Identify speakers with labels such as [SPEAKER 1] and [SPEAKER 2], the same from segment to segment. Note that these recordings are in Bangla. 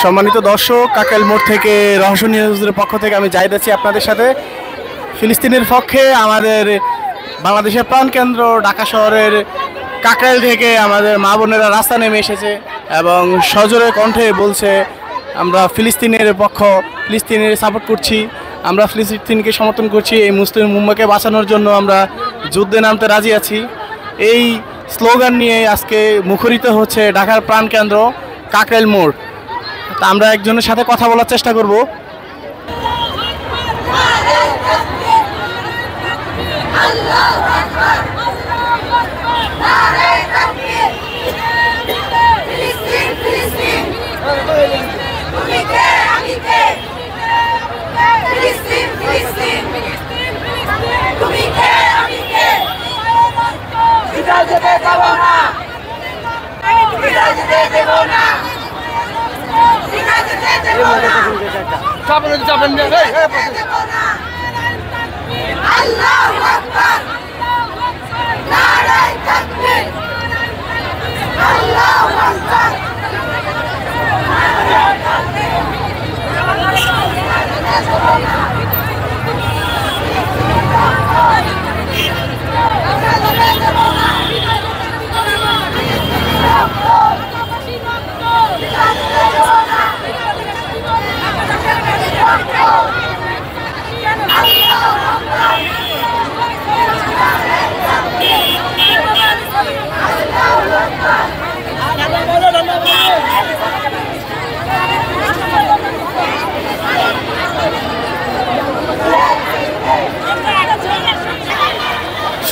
[SPEAKER 1] সম্মানিত দর্শক, কাকেল মোড় থেকে রহস্য নিউজের পক্ষ থেকে আমি জাহিদ আছি আপনাদের সাথে। ফিলিস্তিনের পক্ষে আমাদের বাংলাদেশের প্রাণকেন্দ্র ঢাকা শহরের কাকেল থেকে আমাদের মা বোনেরা রাস্তা নেমে এসেছে এবং সজোরে কণ্ঠে বলছে আমরা ফিলিস্তিনের পক্ষ, ফিলিস্তিনের সাপোর্ট করছি, আমরা ফিলিস্তিনকে সমর্থন করছি, এই মুসলিম উম্মাহকে বাঁচানোর জন্য আমরা যুদ্ধে নামতে রাজি আছি। এই স্লোগান নিয়ে আজকে মুখরিত হচ্ছে ঢাকার প্রাণকেন্দ্র কাকেল মোড়। তা আমরা একজনের সাথে কথা বলার চেষ্টা করব।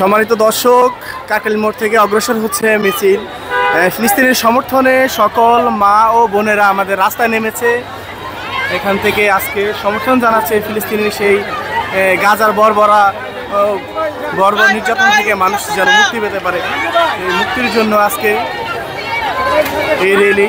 [SPEAKER 1] সম্মানিত দর্শক, কাকেল মোড় থেকে অগ্রসর হচ্ছে মিছিল। ফিলিস্তিনের সমর্থনে সকল মা ও বোনেরা আমাদের রাস্তায় নেমেছে। এখান থেকে আজকে সমর্থন জানাচ্ছে ফিলিস্তিনের সেই গাজার বর্বর নির্যাতন থেকে মানুষ যেন মুক্তি পেতে পারে, এই মুক্তির জন্য আজকে এই র্যালি।